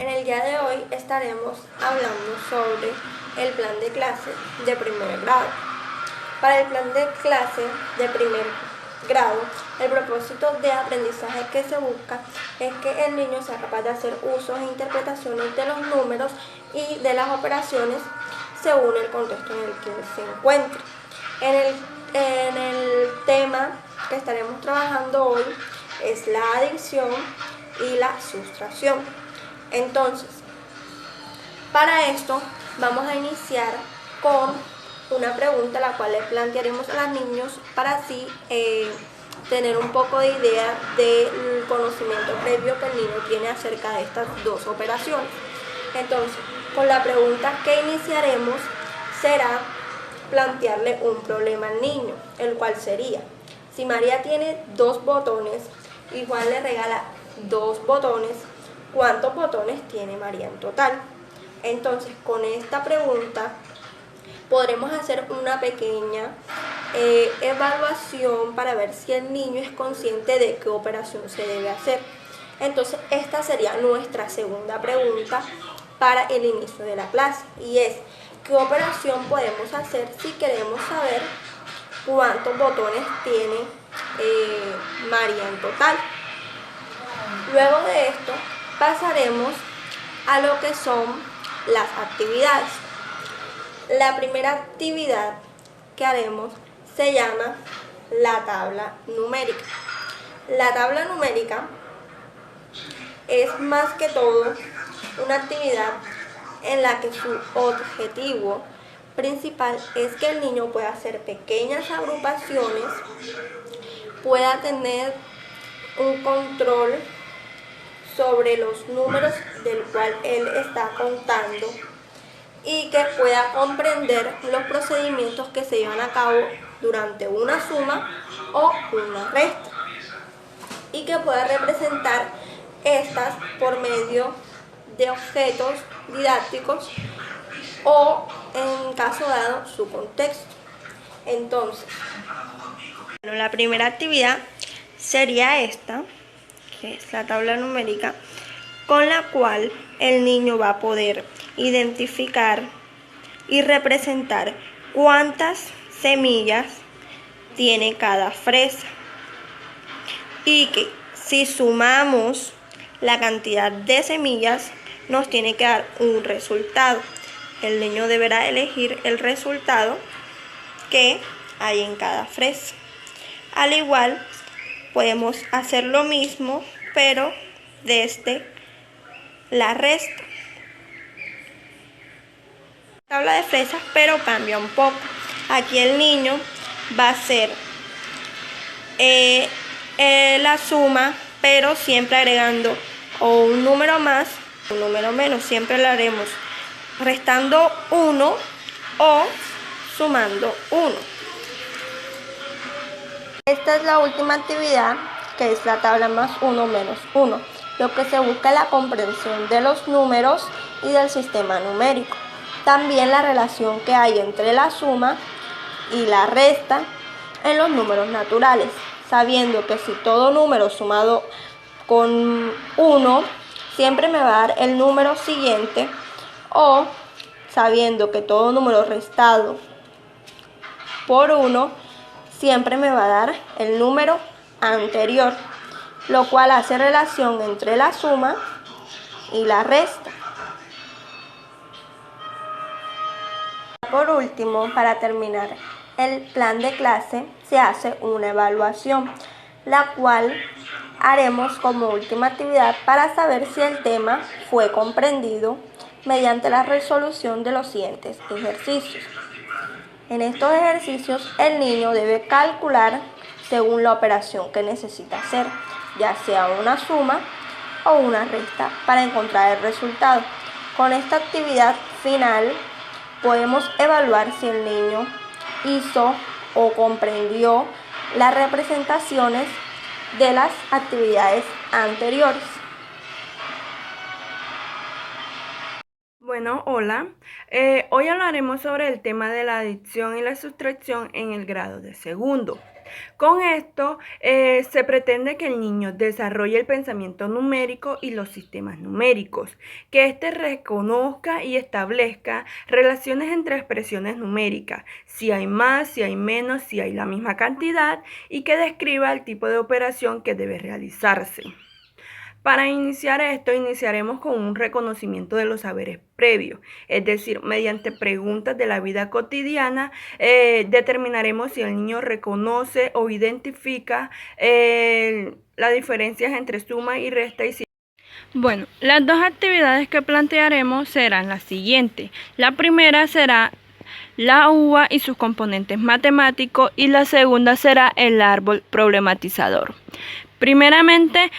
En el día de hoy estaremos hablando sobre el plan de clase de primer grado. Para el plan de clase de primer grado, el propósito de aprendizaje que se busca es que el niño sea capaz de hacer usos e interpretaciones de los números y de las operaciones según el contexto en el que se encuentre. En el tema que estaremos trabajando hoy es la adición y la sustracción. Entonces, para esto vamos a iniciar con una pregunta la cual le plantearemos a los niños para así tener un poco de idea del conocimiento previo que el niño tiene acerca de estas dos operaciones. Entonces, con la pregunta que iniciaremos será plantearle un problema al niño, el cual sería: si María tiene 2 botones y Juan le regala 2 botones, ¿cuántos botones tiene María en total? Entonces, con esta pregunta podremos hacer una pequeña evaluación para ver si el niño es consciente de qué operación se debe hacer. Entonces, esta sería nuestra segunda pregunta para el inicio de la clase, y es: ¿qué operación podemos hacer si queremos saber cuántos botones tiene María en total? Luego de esto pasaremos a lo que son las actividades. La primera actividad que haremos se llama la tabla numérica. La tabla numérica es más que todo una actividad en la que su objetivo principal es que el niño pueda hacer pequeñas agrupaciones, pueda tener un control sobre los números del cual él está contando y que pueda comprender los procedimientos que se llevan a cabo durante una suma o una resta, y que pueda representar estas por medio de objetos didácticos o, en caso dado, su contexto. Entonces, bueno, la primera actividad sería esta, que es la tabla numérica, con la cual el niño va a poder identificar y representar cuántas semillas tiene cada fresa, y que si sumamos la cantidad de semillas nos tiene que dar un resultado. El niño deberá elegir el resultado que hay en cada fresa. Al igual, podemos hacer lo mismo, pero desde la resta. Tabla de fresas, pero cambia un poco. Aquí el niño va a hacer la suma, pero siempre agregando o un número más o un número menos. Siempre lo haremos restando 1 o sumando 1. Esta es la última actividad, que es la tabla más 1 menos 1. Lo que se busca es la comprensión de los números y del sistema numérico. También la relación que hay entre la suma y la resta en los números naturales, sabiendo que si todo número sumado con 1 siempre me va a dar el número siguiente, o sabiendo que todo número restado por 1 siempre me va a dar el número anterior, lo cual hace relación entre la suma y la resta. Por último, para terminar el plan de clase, se hace una evaluación, la cual haremos como última actividad para saber si el tema fue comprendido mediante la resolución de los siguientes ejercicios. En estos ejercicios, el niño debe calcular según la operación que necesita hacer, ya sea una suma o una resta, para encontrar el resultado. Con esta actividad final podemos evaluar si el niño hizo o comprendió las representaciones de las actividades anteriores. Bueno, hola. Hoy hablaremos sobre el tema de la adición y la sustracción en el grado de segundo. Con esto se pretende que el niño desarrolle el pensamiento numérico y los sistemas numéricos, que éste reconozca y establezca relaciones entre expresiones numéricas, si hay más, si hay menos, si hay la misma cantidad, y que describa el tipo de operación que debe realizarse. Para iniciar esto, iniciaremos con un reconocimiento de los saberes previos, es decir, mediante preguntas de la vida cotidiana, determinaremos si el niño reconoce o identifica las diferencias entre suma y resta y si... Bueno, las dos actividades que plantearemos serán las siguientes. La primera será la uva y sus componentes matemáticos y la segunda será el árbol problematizador. Primeramente,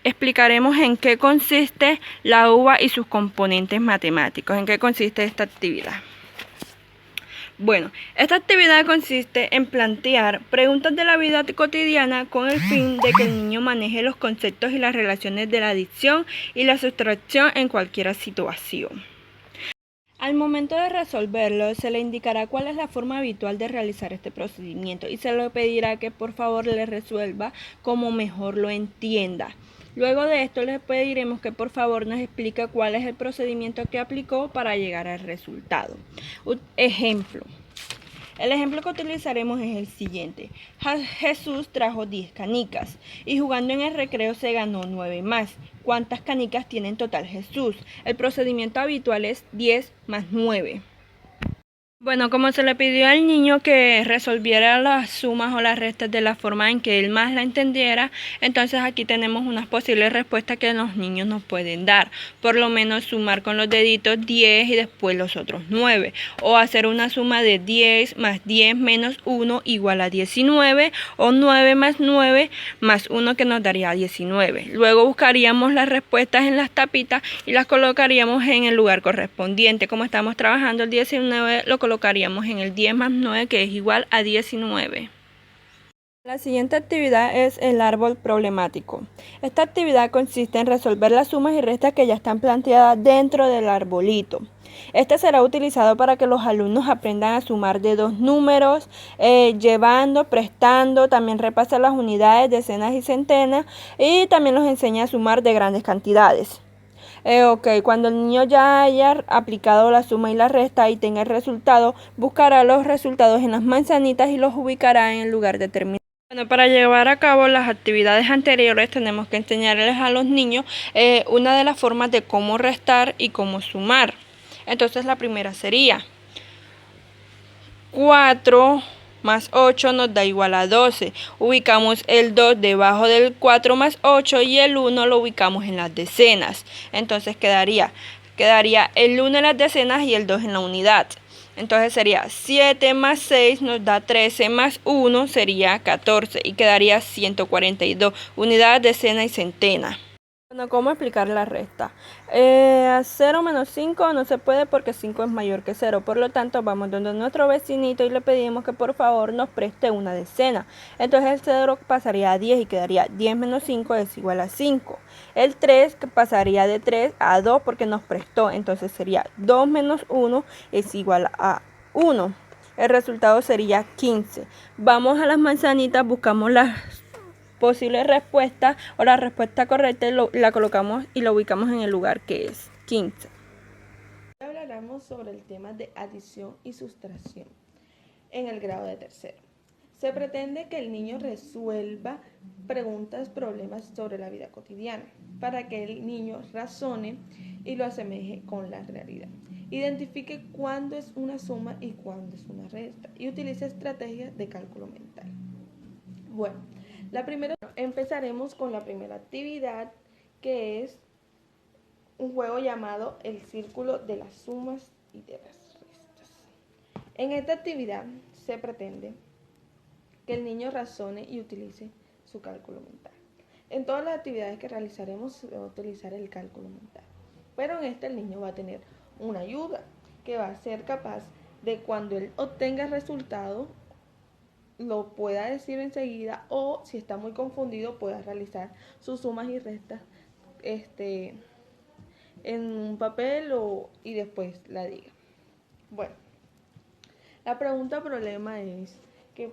explicaremos en qué consiste la uva y sus componentes matemáticos, en qué consiste esta actividad. Bueno, esta actividad consiste en plantear preguntas de la vida cotidiana con el fin de que el niño maneje los conceptos y las relaciones de la adición y la sustracción en cualquier situación. Al momento de resolverlo, se le indicará cuál es la forma habitual de realizar este procedimiento y se le pedirá que por favor le resuelva como mejor lo entienda. Luego de esto, les pediremos que por favor nos explique cuál es el procedimiento que aplicó para llegar al resultado. Ejemplo. El ejemplo que utilizaremos es el siguiente. Jesús trajo 10 canicas y jugando en el recreo se ganó 9 más. ¿Cuántas canicas tiene en total Jesús? El procedimiento habitual es 10 más 9. Bueno, como se le pidió al niño que resolviera las sumas o las restas de la forma en que él más la entendiera, entonces aquí tenemos unas posibles respuestas que los niños nos pueden dar. Por lo menos sumar con los deditos 10 y después los otros 9. O hacer una suma de 10 más 10 menos 1 igual a 19. O 9 más 9 más 1 que nos daría 19. Luego buscaríamos las respuestas en las tapitas y las colocaríamos en el lugar correspondiente. Como estamos trabajando el 19, lo colocaríamos en el 10 más 9, que es igual a 19. La siguiente actividad es el árbol problemático. Esta actividad consiste en resolver las sumas y restas que ya están planteadas dentro del arbolito. Este será utilizado para que los alumnos aprendan a sumar de dos números, llevando, prestando, también repasa las unidades, decenas y centenas, y también los enseña a sumar de grandes cantidades. Cuando el niño ya haya aplicado la suma y la resta y tenga el resultado, buscará los resultados en las manzanitas y los ubicará en el lugar determinado. Bueno, para llevar a cabo las actividades anteriores tenemos que enseñarles a los niños una de las formas de cómo restar y cómo sumar. Entonces la primera sería 4 más 8 nos da igual a 12. Ubicamos el 2 debajo del 4 más 8 y el 1 lo ubicamos en las decenas. Entonces quedaría el 1 en las decenas y el 2 en la unidad. Entonces sería 7 más 6 nos da 13 más 1 sería 14 y quedaría 142 unidades, decena y centena. Bueno, ¿cómo explicar la resta? 0 menos 5 no se puede porque 5 es mayor que 0. Por lo tanto, vamos donde nuestro vecinito y le pedimos que por favor nos preste una decena. Entonces el 0 pasaría a 10 y quedaría 10 menos 5 es igual a 5. El 3 pasaría de 3 a 2 porque nos prestó. Entonces sería 2 menos 1 es igual a 1. El resultado sería 15. Vamos a las manzanitas, buscamos las posible respuesta o la respuesta correcta y la colocamos y la ubicamos en el lugar que es 15. Hablaremos sobre el tema de adición y sustracción en el grado de tercero. Se pretende que el niño resuelva problemas sobre la vida cotidiana, para que el niño razone y lo asemeje con la realidad. Identifique cuándo es una suma y cuándo es una resta y utilice estrategias de cálculo mental. Bueno, empezaremos con la primera actividad, que es un juego llamado el círculo de las sumas y de las restas. En esta actividad se pretende que el niño razone y utilice su cálculo mental. En todas las actividades que realizaremos se va a utilizar el cálculo mental, pero en esta el niño va a tener una ayuda que va a ser capaz de, cuando él obtenga el resultado, lo pueda decir enseguida, o si está muy confundido pueda realizar sus sumas y restas en un papel y después la diga. Bueno, la pregunta problema es que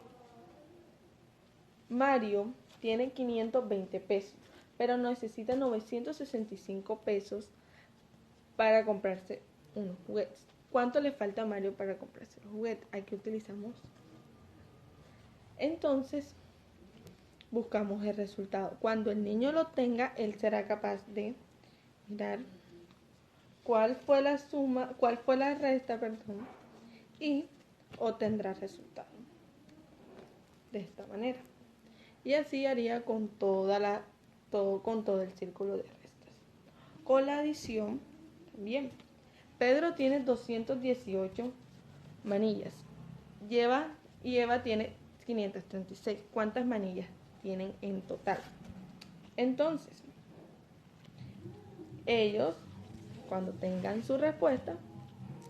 Mario tiene 520 pesos, pero necesita 965 pesos para comprarse unos juguetes. ¿Cuánto le falta a Mario para comprarse los juguetes? Aquí utilizamos. Entonces, buscamos el resultado. Cuando el niño lo tenga, él será capaz de mirar cuál fue la suma, cuál fue la resta, perdón, y obtendrá el resultado. De esta manera. Y así haría con todo el círculo de restas. Con la adición también. Pedro tiene 218 manillas. Y Eva tiene 536. ¿Cuántas manillas tienen en total? Entonces, ellos, cuando tengan su respuesta,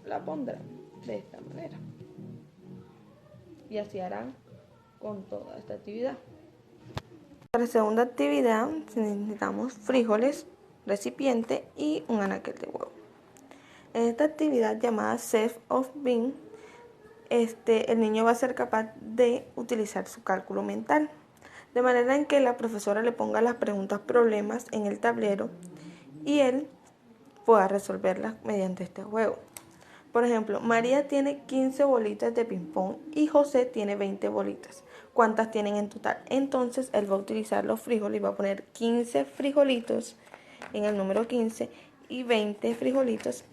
la pondrán de esta manera. Y así harán con toda esta actividad. Para la segunda actividad necesitamos frijoles, recipiente y un anaquel de huevo. En esta actividad llamada Set of Bean, el niño va a ser capaz de utilizar su cálculo mental, de manera en que la profesora le ponga las preguntas problemas en el tablero y él pueda resolverlas mediante este juego. Por ejemplo, María tiene 15 bolitas de ping-pong y José tiene 20 bolitas. ¿Cuántas tienen en total? Entonces él va a utilizar los frijoles y va a poner 15 frijolitos en el número 15 y 20 frijolitos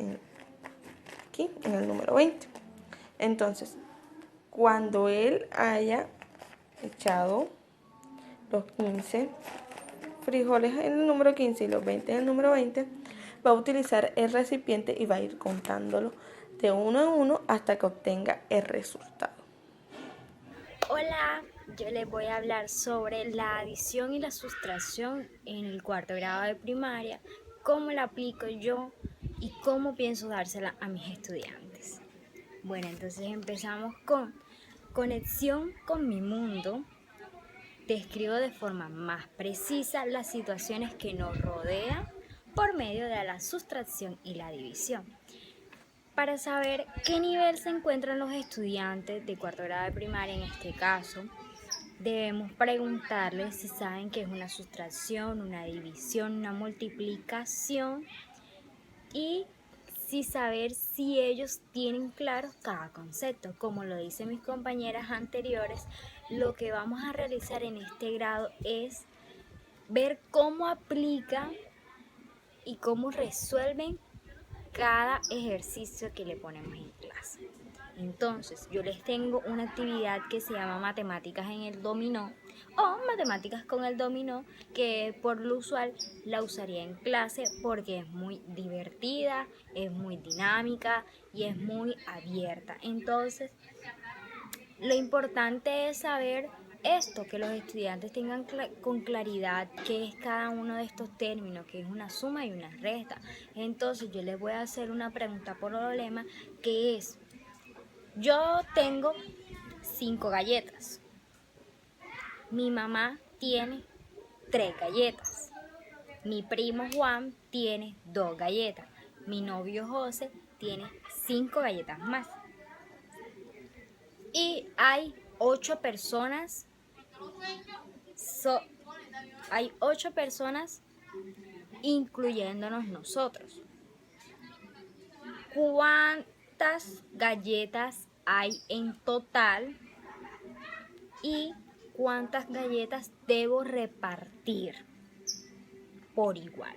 aquí en el número 20. Entonces, cuando él haya echado los 15 frijoles en el número 15 y los 20 en el número 20, va a utilizar el recipiente y va a ir contándolo de uno en uno hasta que obtenga el resultado. Hola, yo les voy a hablar sobre la adición y la sustracción en el cuarto grado de primaria, cómo la aplico yo y cómo pienso dársela a mis estudiantes. Bueno, entonces empezamos con conexión con mi mundo. Describo de forma más precisa las situaciones que nos rodean por medio de la sustracción y la división. Para saber qué nivel se encuentran los estudiantes de cuarto grado de primaria, en este caso, debemos preguntarles si saben qué es una sustracción, una división, una multiplicación y saber si ellos tienen claro cada concepto. Como lo dicen mis compañeras anteriores, lo que vamos a realizar en este grado es ver cómo aplican y cómo resuelven cada ejercicio que le ponemos en clase. Entonces, yo les tengo una actividad que se llama matemáticas en el dominó o matemáticas con el dominó, que por lo usual la usaría en clase porque es muy divertida, es muy dinámica y es muy abierta. Entonces, lo importante es saber esto, que los estudiantes tengan con claridad qué es cada uno de estos términos, que es una suma y una resta. Entonces yo les voy a hacer una pregunta por problema, que es: yo tengo 5 galletas. Mi mamá tiene 3 galletas. Mi primo Juan tiene 2 galletas. Mi novio José tiene 5 galletas más. Y hay 8 personas. Hay 8 personas incluyéndonos nosotros. ¿Cuántas galletas hay en total? ¿Y cuántas galletas debo repartir por igual?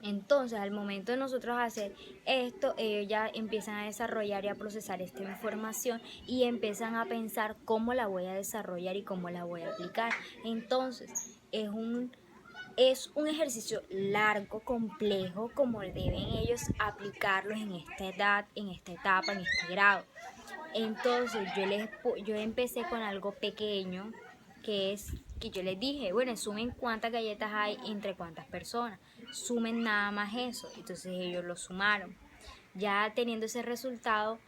Entonces, al momento de nosotros hacer esto, ellos ya empiezan a desarrollar y a procesar esta información y empiezan a pensar cómo la voy a desarrollar y cómo la voy a aplicar. Entonces, es un ejercicio largo, complejo, como deben ellos aplicarlos en esta edad, en esta etapa, en este grado. Entonces, yo empecé con algo pequeño, que yo les dije, bueno, sumen cuántas galletas hay entre cuántas personas, sumen nada más eso. Entonces ellos lo sumaron. Ya teniendo ese resultado,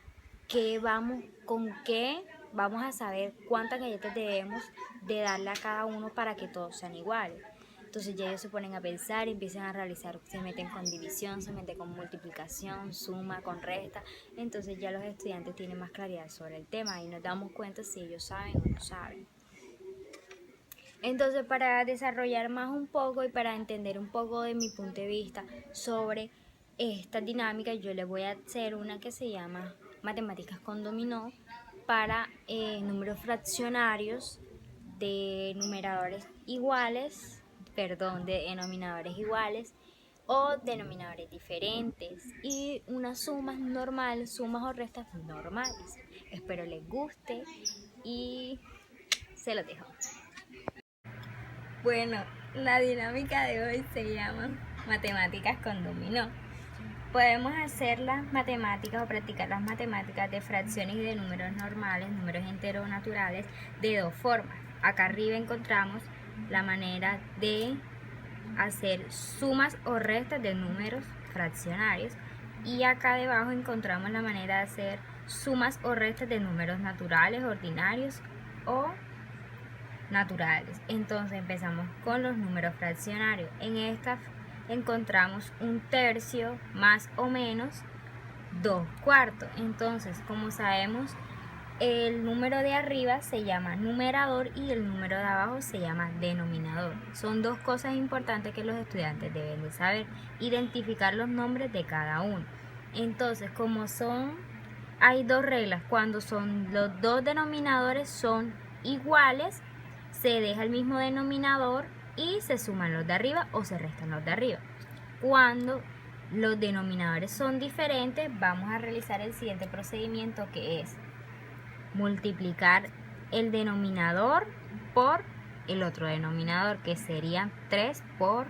¿con qué vamos a saber cuántas galletas debemos de darle a cada uno para que todos sean iguales? Entonces ya ellos se ponen a pensar, empiezan a realizar, se meten con división, se meten con multiplicación, suma, con resta. Entonces ya los estudiantes tienen más claridad sobre el tema y nos damos cuenta si ellos saben o no saben. Entonces, para desarrollar más un poco y para entender un poco de mi punto de vista sobre esta dinámica, yo le voy a hacer una que se llama matemáticas con dominó para números fraccionarios de numeradores iguales, de denominadores iguales o denominadores diferentes y unas sumas normales, sumas o restas normales. Espero les guste y se los dejo. Bueno, la dinámica de hoy se llama matemáticas con dominó. Podemos hacer las matemáticas o practicar las matemáticas de fracciones y de números normales, números enteros naturales, de dos formas. Acá arriba encontramos la manera de hacer sumas o restas de números fraccionarios y acá debajo encontramos la manera de hacer sumas o restas de números naturales, ordinarios o naturales. Entonces empezamos con los números fraccionarios. En esta encontramos un tercio más o menos 2/4. Entonces, como sabemos, el número de arriba se llama numerador y el número de abajo se llama denominador. Son dos cosas importantes que los estudiantes deben de saber: identificar los nombres de cada uno. Entonces, hay dos reglas. Cuando los dos denominadores son iguales, se deja el mismo denominador y se suman los de arriba o se restan los de arriba. Cuando los denominadores son diferentes, vamos a realizar el siguiente procedimiento, que es multiplicar el denominador por el otro denominador, que sería 3 por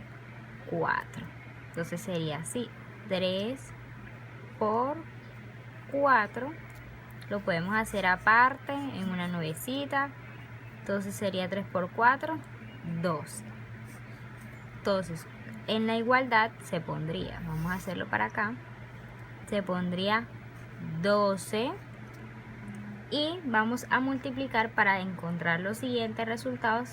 4. Entonces sería así: 3 por 4. Lo podemos hacer aparte en una nubecita. Entonces sería 3 por 4, 12. Entonces, en la igualdad se pondría, vamos a hacerlo para acá, se pondría 12 y vamos a multiplicar para encontrar los siguientes resultados: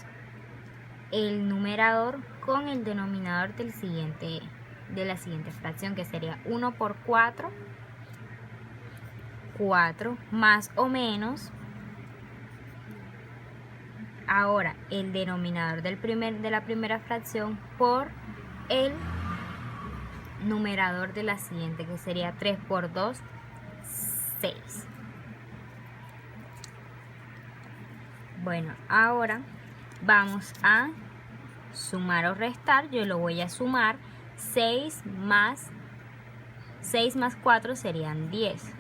el numerador con el denominador de la siguiente fracción, que sería 1 por 4, 4 más o menos. Ahora el denominador de la primera fracción por el numerador de la siguiente, que sería 3 por 2, 6. Bueno, ahora vamos a sumar o restar. Yo lo voy a sumar. 6 más 4 serían 10.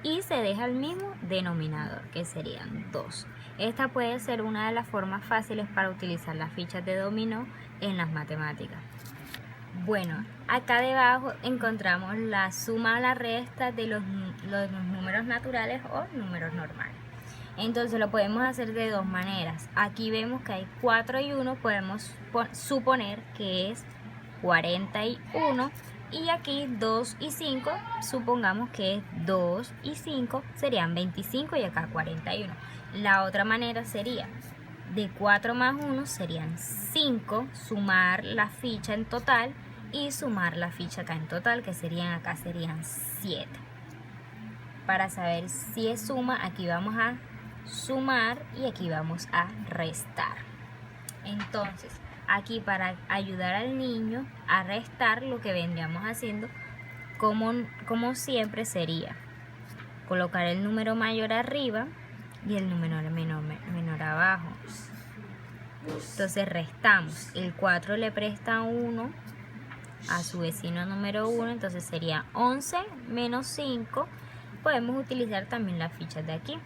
Y se deja el mismo denominador, que serían 2. Esta puede ser una de las formas fáciles para utilizar las fichas de dominó en las matemáticas. Bueno, acá debajo encontramos la suma o la resta de los números naturales o números normales. Entonces lo podemos hacer de dos maneras. Aquí vemos que hay 4 y 1, podemos suponer que es 41. Y aquí 2 y 5, supongamos que 2 y 5 serían 25 y acá 41. La otra manera sería de 4 más 1 serían 5, sumar la ficha en total y sumar la ficha acá en total, que acá serían 7. Para saber si es suma, aquí vamos a sumar y aquí vamos a restar. Entonces, aquí, para ayudar al niño a restar, lo que vendríamos haciendo, como siempre, sería colocar el número mayor arriba y el número menor abajo. Entonces restamos. El 4 le presta 1 a su vecino número 1, entonces sería 11 menos 5. Podemos utilizar también las fichas de aquí.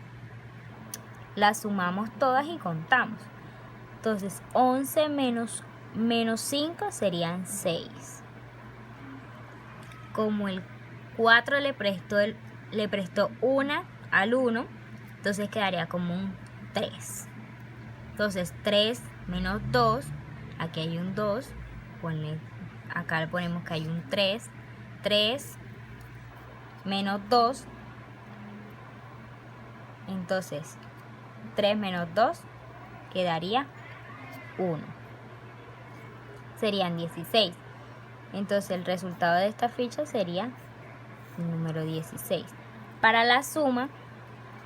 Las sumamos todas y contamos. Entonces 11 menos 5 serían 6. Como el 4 le prestó 1 al 1, entonces quedaría como un 3. Entonces 3 menos 2, aquí hay un 2, acá le ponemos que hay un 3. 3 menos 2, entonces 3 menos 2 quedaría 1. Serían 16. Entonces el resultado de esta ficha sería el número 16. Para la suma,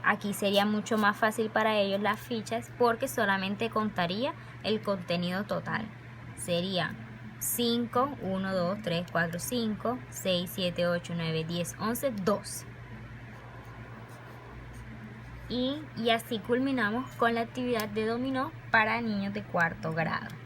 Aquí sería mucho más fácil para ellos las fichas porque solamente contaría el contenido total. Sería 5, 1, 2, 3, 4, 5, 6, 7, 8, 9, 10, 11, 12. Y así culminamos con la actividad de dominó para niños de cuarto grado.